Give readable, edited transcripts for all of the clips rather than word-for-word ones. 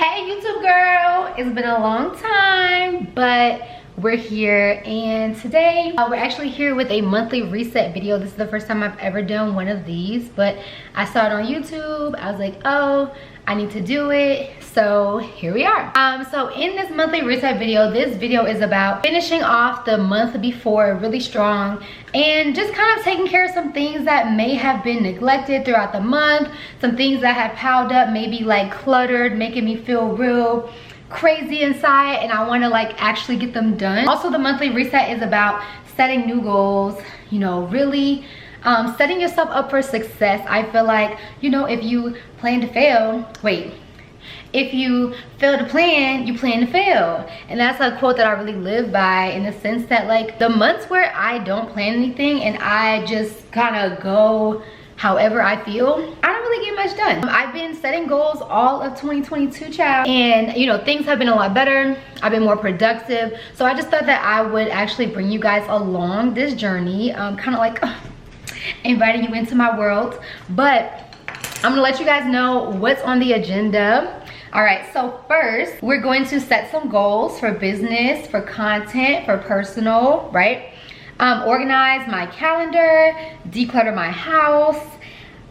Hey YouTube girl, it's been a long time, but we're here, and today we're actually here with a monthly reset video. This is the first time I've ever done one of these, but I saw it on YouTube. I was like, oh, I need to do it, so here we are. So in this monthly reset video, this video is about finishing off the month before really strong and just kind of taking care of some things that may have been neglected throughout the month, some things that have piled up, maybe like cluttered, making me feel real crazy inside, and I want to like actually get them done. Also, the monthly reset is about setting new goals, you know, really setting yourself up for success. I feel like, you know, if you plan to fail, if you fail to plan, you plan to fail. And that's a quote that I really live by, in the sense that like the months where I don't plan anything and I just kind of go however I feel, I don't really get much done. I've been setting goals all of 2022, child, and you know, things have been a lot better. I've been more productive. So I just thought that I would actually bring you guys along this journey, kind of like inviting you into my world. But I'm gonna let you guys know what's on the agenda. All right, so first we're going to set some goals for business, for content, for personal, right? Organize my calendar, declutter my house,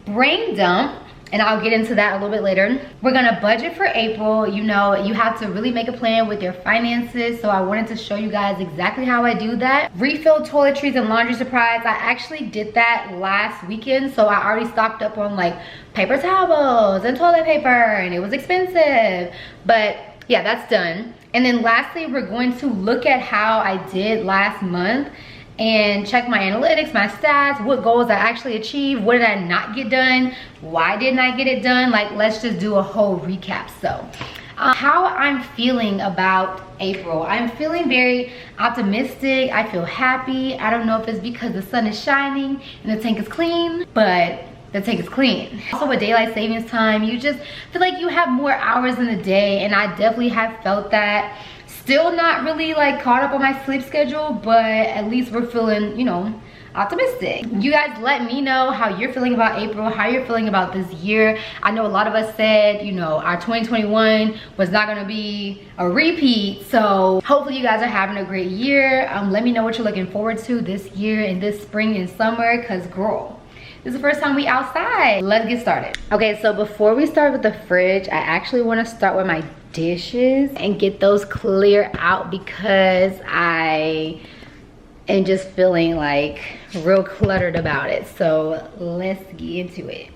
brain dump, and I'll get into that a little bit later. We're gonna budget for April. You know, you have to really make a plan with your finances, so I wanted to show you guys exactly how I do that. Refill toiletries and laundry supplies. I actually did that last weekend, so I already stocked up on like paper towels and toilet paper, and it was expensive, but yeah, that's done. And then lastly, we're going to look at how I did last month and check my analytics, my stats, what goals I actually achieved, what did I not get done, why didn't I get it done. Like, let's just do a whole recap. So how I'm feeling about April. I'm feeling very optimistic. I feel happy. I don't know if it's because the sun is shining and the tank is clean, but the tank is clean. Also, with daylight savings time, you just feel like you have more hours in the day, and I definitely have felt that. Still not really like caught up on my sleep schedule, but at least we're feeling, you know, optimistic. You guys let me know how you're feeling about April, how you're feeling about this year. I know a lot of us said, you know, our 2021 was not gonna be a repeat, so hopefully you guys are having a great year. Let me know what you're looking forward to this year and this spring and summer, because girl, this is the first time we outside. Let's get started. Okay, so before we start with the fridge, I actually want to start with my dishes and get those clear out, because I am just feeling like real cluttered about it. So let's get into it.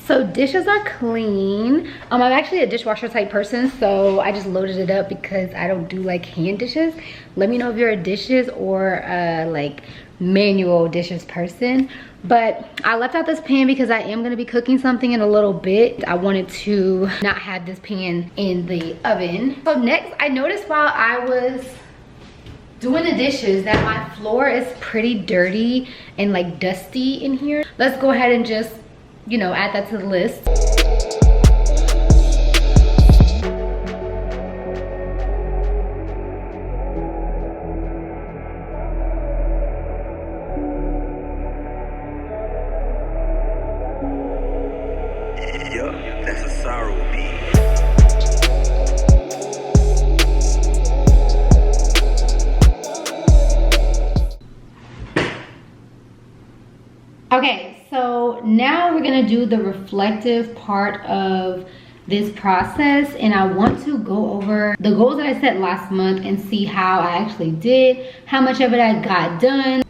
So dishes are clean. I'm actually a dishwasher type person, so I just loaded it up because I don't do like hand dishes. Let me know if you're a dishes or like manual dishes person. But I left out this pan because I am gonna be cooking something in a little bit. I wanted to not have this pan in the oven. So next, I noticed while I was doing the dishes that my floor is pretty dirty and like dusty in here. Let's go ahead and just, you know, add that to the list. Yeah, that's a sorrow beat. Okay, so now we're gonna do the reflective part of this process, and I want to go over the goals that I set last month and see how I actually did, how much of it I got done.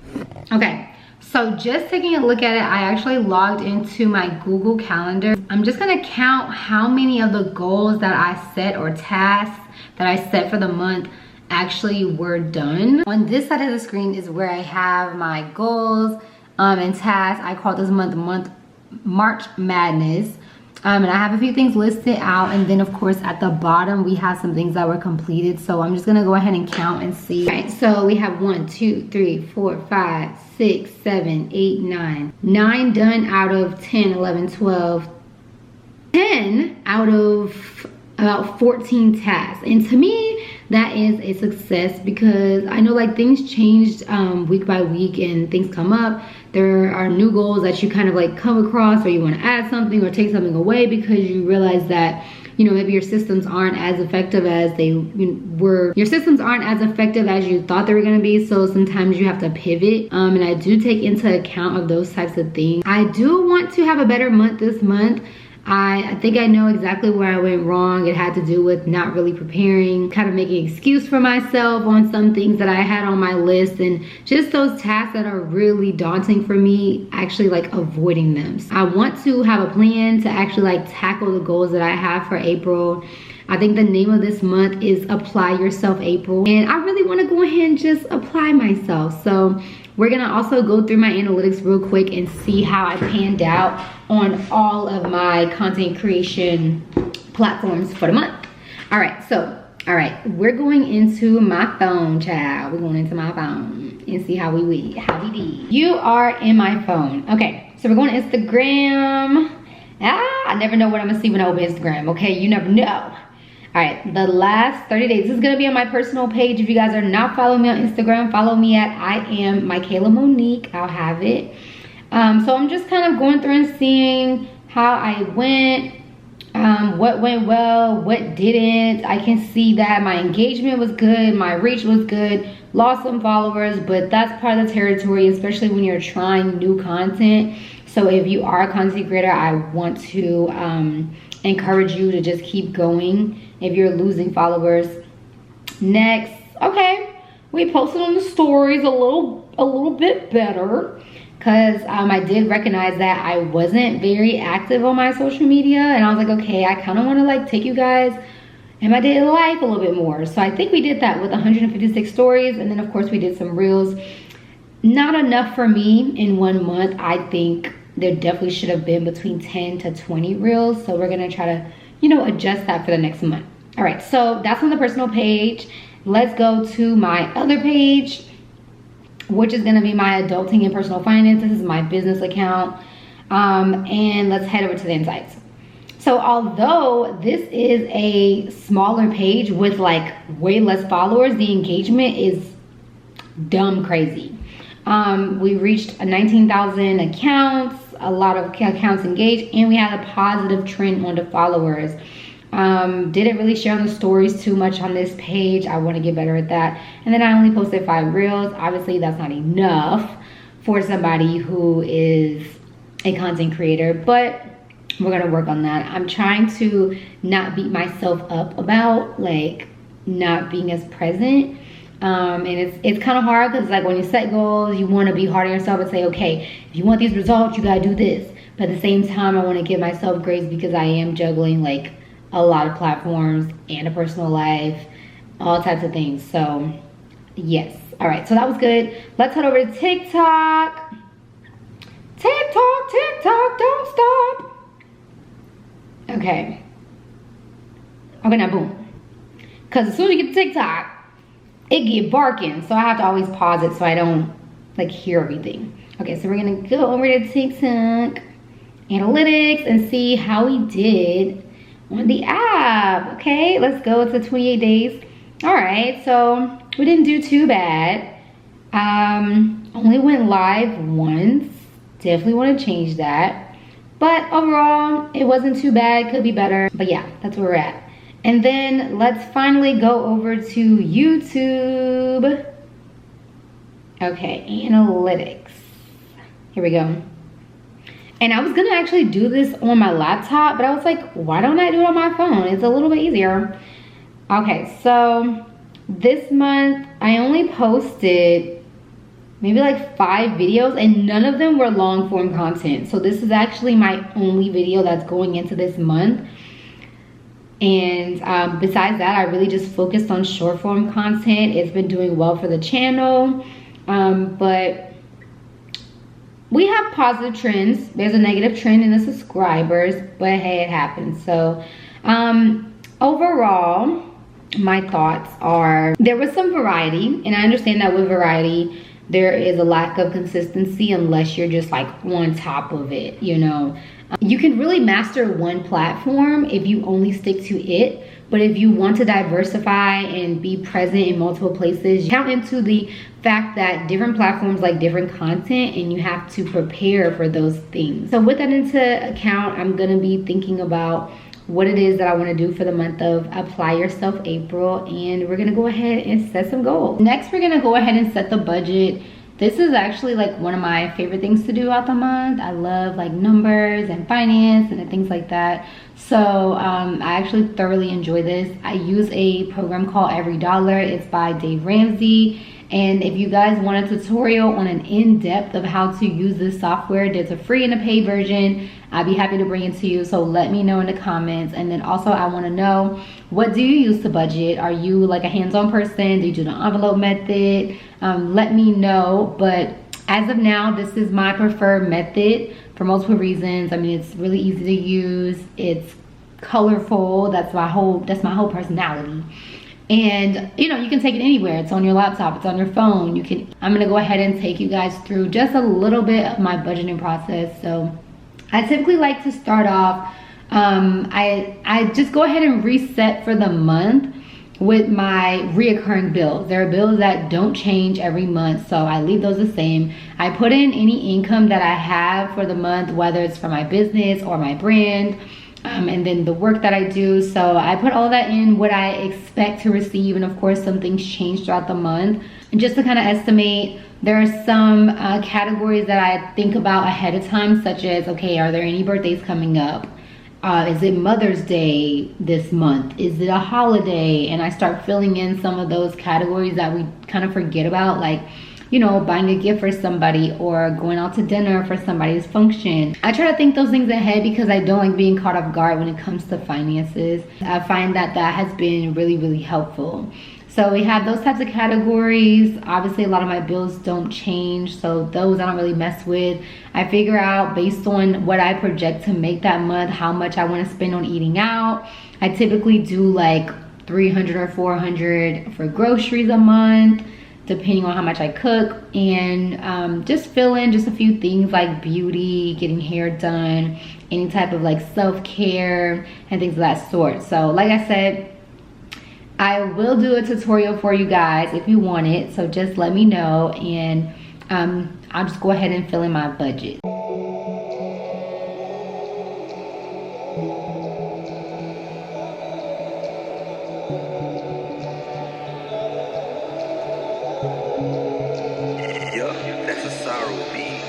Okay, so just taking a look at it, I actually logged into my Google Calendar. I'm just gonna count how many of the goals that I set or tasks that I set for the month actually were done. On this side of the screen is where I have my goals and tasks. I call this month March Madness. And I have a few things listed out, and then of course at the bottom we have some things that were completed. So I'm just gonna go ahead and count and see. All right, so we have 1, 2, 3, 4, 5, 6, 7, 8, 9. 9 done out of 10, 11, 12. 10 out of about 14 tasks, and to me that is a success, because I know like things changed week by week and things come up. There are new goals that you kind of like come across, or you want to add something or take something away because you realize that, you know, maybe your systems aren't as effective as they were. Your systems aren't as effective as you thought they were going to be. So sometimes you have to pivot. And I do take into account of those types of things. I do want to have a better month this month. I think I know exactly where I went wrong. It had to do with not really preparing, kind of making an excuse for myself on some things that I had on my list, and just those tasks that are really daunting for me, actually like avoiding them. So I want to have a plan to actually like tackle the goals that I have for April. I think the name of this month is Apply Yourself April, and I really want to go ahead and just apply myself. So we're gonna also go through my analytics real quick and see how I panned out on all of my content creation platforms for the month. All right, we're going into my phone, child. We're going into my phone and see how we did. You are in my phone. Okay, so we're going to Instagram. I never know what I'm gonna see when I open Instagram, okay? You never know. All right, the last 30 days. This is gonna be on my personal page. If you guys are not following me on Instagram, follow me at I am Michaela Monique. I'll have it. So I'm just kind of going through and seeing how I went, what went well, what didn't. I can see that my engagement was good, my reach was good, lost some followers, but that's part of the territory, especially when you're trying new content. So if you are a content creator, I want to encourage you to just keep going if you're losing followers. Next, okay, we posted on the stories a little bit better, because I did recognize that I wasn't very active on my social media, and I was like, okay, I kind of want to like take you guys in my daily life a little bit more. So I think we did that with 156 stories, and then of course we did some reels. Not enough for me in 1 month. I think there definitely should have been between 10 to 20 reels, so we're gonna try to, you know, adjust that for the next month. All right, so that's on the personal page. Let's go to my other page, which is gonna be my adulting and personal finance. This is my business account. And let's head over to the insights. So although this is a smaller page with like way less followers, the engagement is dumb crazy. We reached 19,000 accounts, a lot of accounts engaged, and we had a positive trend on the followers. Didn't really share on the stories too much on this page. I want to get better at that. And then I only posted 5 reels. Obviously that's not enough for somebody who is a content creator, but we're gonna work on that. I'm trying to not beat myself up about like not being as present. And it's kind of hard, because like when you set goals, you want to be hard on yourself and say, okay, if you want these results, you gotta do this. But at the same time, I want to give myself grace, because I am juggling like a lot of platforms and a personal life, all types of things. So yes. All right, so that was good. Let's head over to TikTok. TikTok, don't stop. Okay, now boom. Because as soon as you get to TikTok, it get barking, so I have to always pause it so I don't like hear everything. Okay, so we're gonna go over to TikTok analytics and see how we did on the app. Okay, let's go to 28 days. All right, so we didn't do too bad. Only went live once. Definitely want to change that, but overall it wasn't too bad. Could be better, but yeah, that's where we're at. And then let's finally go over to YouTube. Okay, analytics. Here we go. And I was gonna actually do this on my laptop, but I was like, why don't I do it on my phone? It's a little bit easier. Okay, so this month I only posted maybe like 5 videos, and none of them were long form content. So this is actually my only video that's going into this month. And besides that, I really just focused on short form content. It's been doing well for the channel, but we have positive trends. There's a negative trend in the subscribers, but hey, it happens. So overall, my thoughts are there was some variety, and I understand that with variety there is a lack of consistency unless you're just like on top of it, you know. You can really master one platform if you only stick to it, but if you want to diversify and be present in multiple places, count into the fact that different platforms like different content, and you have to prepare for those things. So with that into account, I'm gonna be thinking about what it is that I want to do for the month of Apply Yourself April, and we're gonna go ahead and set some goals. Next, we're gonna go ahead and set the budget. This is actually like one of my favorite things to do out the month. I love like numbers and finance and things like that. So I actually thoroughly enjoy this. I use a program called Every Dollar. It's by Dave Ramsey. And if you guys want a tutorial on an in-depth of how to use this software, there's a free and a paid version. I'd be happy to bring it to you, so let me know in the comments. And then also I want to know, what do you use to budget? Are you like a hands-on person? Do you do the envelope method? Let me know. But as of now, this is my preferred method for multiple reasons. I mean, it's really easy to use. It's colorful. That's my whole personality. And you know, you can take it anywhere. It's on your laptop, it's on your phone. I'm gonna go ahead and take you guys through just a little bit of my budgeting process. So I typically like to start off, I just go ahead and reset for the month with my reoccurring bills. There are bills that don't change every month, so I leave those the same. I put in any income that I have for the month, whether it's for my business or my brand, and then the work that I do. So I put all that in, what I expect to receive, and of course some things change throughout the month. And just to kind of estimate, there are some categories that I think about ahead of time, such as, okay, are there any birthdays coming up? Is it Mother's Day this month? Is it a holiday? And I start filling in some of those categories that we kind of forget about, like, you know, buying a gift for somebody or going out to dinner for somebody's function. I try to think those things ahead because I don't like being caught off guard when it comes to finances. I find that that has been really, really helpful. So we have those types of categories. Obviously, a lot of my bills don't change, so those I don't really mess with. I figure out based on what I project to make that month, how much I want to spend on eating out. I typically do like 300 or 400 for groceries a month, depending on how much I cook, and just fill in just a few things like beauty, getting hair done, any type of like self-care and things of that sort. So like I said, I will do a tutorial for you guys if you want it, so just let me know, and I'll just go ahead and fill in my budget. That's a sorrow beat.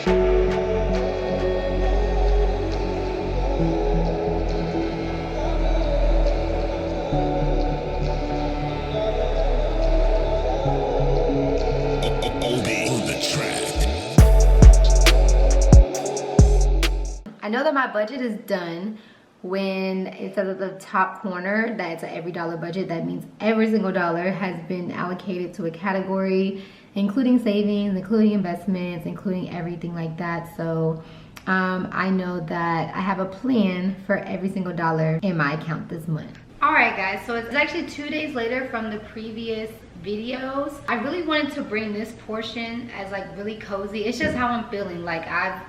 I know that my budget is done when it says at the top corner that it's an every dollar budget. That means every single dollar has been allocated to a category, including savings, including investments, including everything like that. So I know that I have a plan for every single dollar in my account this month. All right guys, so it's actually 2 days later from the previous videos. I really wanted to bring this portion as like really cozy. It's just how I'm feeling. Like, I've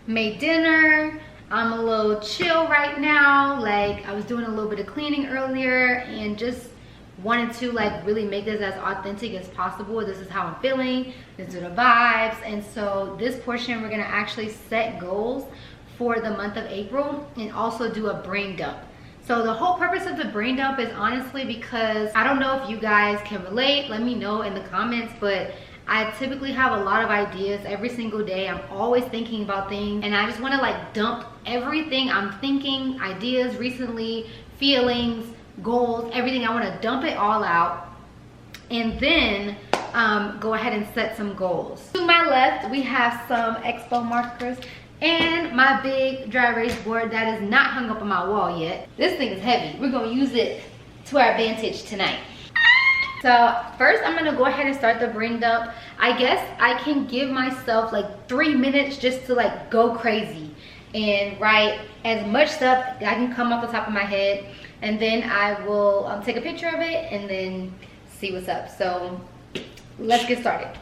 made dinner, I'm a little chill right now. Like, I was doing a little bit of cleaning earlier and just wanted to like really make this as authentic as possible. This is how I'm feeling, these are the vibes. And so this portion, we're gonna actually set goals for the month of April and also do a brain dump. So the whole purpose of the brain dump is honestly because I don't know if you guys can relate. Let me know in the comments, but I typically have a lot of ideas every single day. I'm always thinking about things, and I just want to like dump everything I'm thinking, ideas recently, feelings, goals, everything. I want to dump it all out and then go ahead and set some goals. To my left, we have some expo markers and my big dry erase board that is not hung up on my wall yet. This thing is heavy. We're gonna use it to our advantage tonight. So first I'm gonna go ahead and start the brain dump. I guess I can give myself like 3 minutes just to like go crazy and write as much stuff that I can come off the top of my head, and then I will take a picture of it and then see what's up. So let's get started.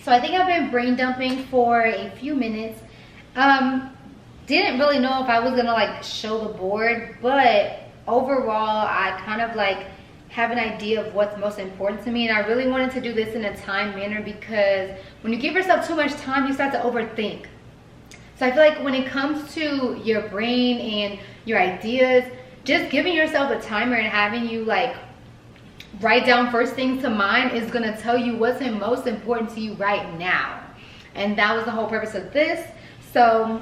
So I think I've been brain dumping for a few minutes. Didn't really know if I was gonna like show the board, but overall I kind of like have an idea of what's most important to me, and I really wanted to do this in a time manner because when you give yourself too much time, you start to overthink. So I feel like when it comes to your brain and your ideas, just giving yourself a timer and having you like write down first things to mind is gonna tell you what's most important to you right now. And that was the whole purpose of this. So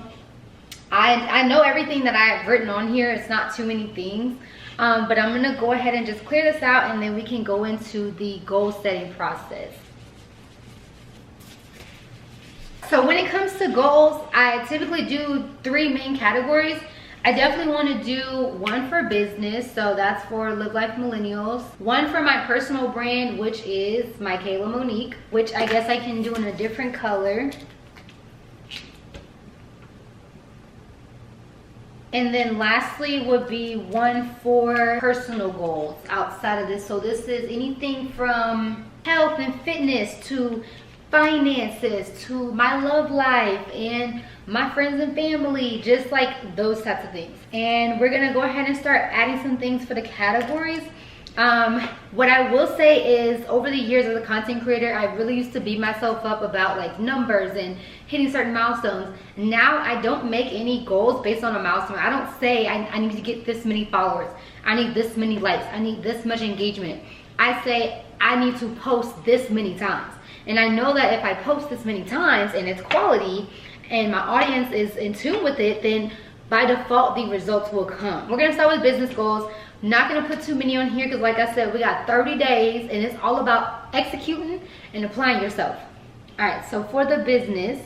I know everything that I have written on here. It's not too many things, but I'm gonna go ahead and just clear this out, and then we can go into the goal setting process. So when it comes to goals, I typically do 3 main categories. I definitely want to do one for business, so that's for Live Life Millennials. One for my personal brand, which is Micha'ela Monique, which I guess I can do in a different color. And then lastly would be one for personal goals outside of this. So this is anything from health and fitness to finances to my love life and my friends and family, just like those types of things. And we're gonna go ahead and start adding some things for the categories. What I will say is, over the years as a content creator, I really used to beat myself up about like numbers and hitting certain milestones. Now I don't make any goals based on a milestone. I don't say I need to get this many followers, I need this many likes, I need this much engagement. I say I need to post this many times. And I know that if I post this many times and it's quality and my audience is in tune with it, then by default the results will come. We're gonna start with business goals. Not gonna put too many on here because like I said, we got 30 days and it's all about executing and applying yourself. All right, so for the business.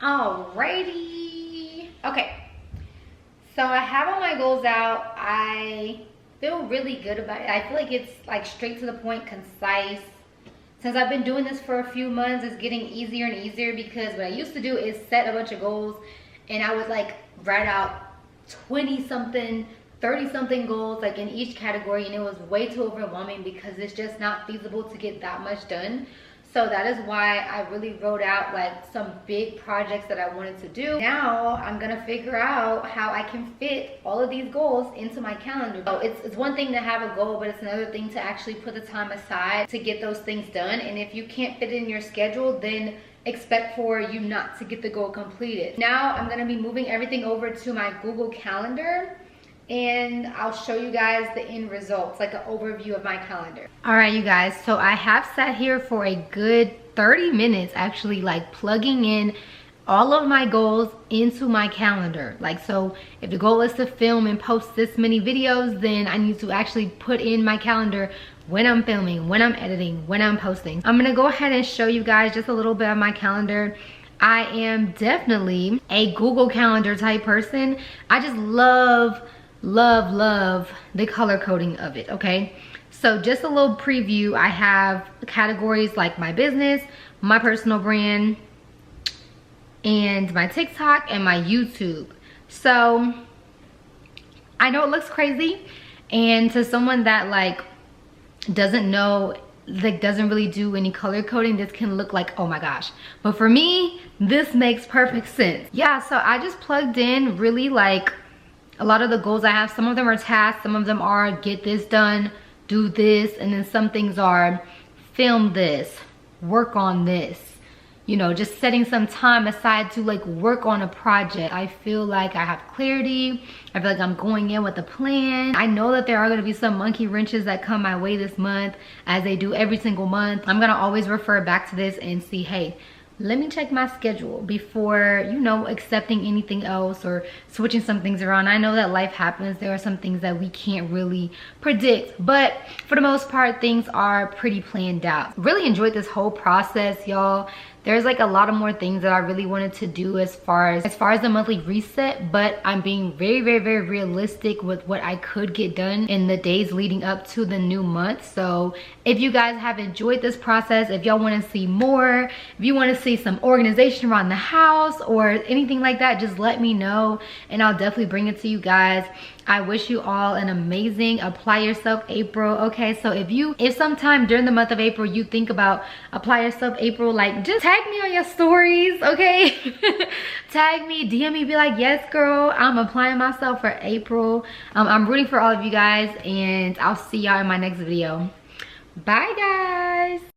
Alrighty. Okay. So I have all my goals out. I feel really good about it. I feel like it's like straight to the point, concise. Since I've been doing this for a few months, it's getting easier and easier because what I used to do is set a bunch of goals and I would like write out 20 something, 30 something goals like in each category, and it was way too overwhelming because it's just not feasible to get that much done. So that is why I really wrote out like some big projects that I wanted to do. Now I'm gonna figure out how I can fit all of these goals into my calendar. So it's one thing to have a goal, but it's another thing to actually put the time aside to get those things done. And if you can't fit it in your schedule, then expect for you not to get the goal completed. Now I'm gonna be moving everything over to my Google Calendar, and I'll show you guys the end results, like an overview of my calendar. All right, you guys, so I have sat here for a good 30 minutes actually, like plugging in all of my goals into my calendar. Like, so if the goal is to film and post this many videos, then I need to actually put in my calendar when I'm filming, when I'm editing, when I'm posting. I'm gonna go ahead and show you guys just a little bit of my calendar. I am definitely a Google Calendar type person. I just love the color coding of it. Okay, so just a little preview. I have categories like my business, my personal brand, and my TikTok and my YouTube. So I know it looks crazy, and to someone that like doesn't know, like doesn't really do any color coding, this can look like, oh my gosh. But for me, this makes perfect sense. Yeah, so I just plugged in really like a lot of the goals I have. Some of them are tasks, some of them are get this done, do this, and then some things are film this, work on this, you know, just setting some time aside to like work on a project. I feel like I have clarity. I feel like I'm going in with a plan. I know that there are gonna be some monkey wrenches that come my way this month, as they do every single month. I'm gonna always refer back to this and see, hey, let me check my schedule before, you know, accepting anything else or switching some things around. I know that life happens. There are some things that we can't really predict, but for the most part, things are pretty planned out. Really enjoyed this whole process, y'all. There's like a lot of more things that I really wanted to do as far as the monthly reset, but I'm being very realistic with what I could get done in the days leading up to the new month. So if you guys have enjoyed this process, if y'all want to see more, if you want to see some organization around the house or anything like that, just let me know and I'll definitely bring it to you guys. I wish you all an amazing Apply Yourself April. Okay, so if sometime during the month of April you think about Apply Yourself April, like just tag me on your stories, okay? Tag me, DM me, be like, yes girl, I'm applying myself for April. I'm rooting for all of you guys and I'll see y'all in my next video. Bye guys.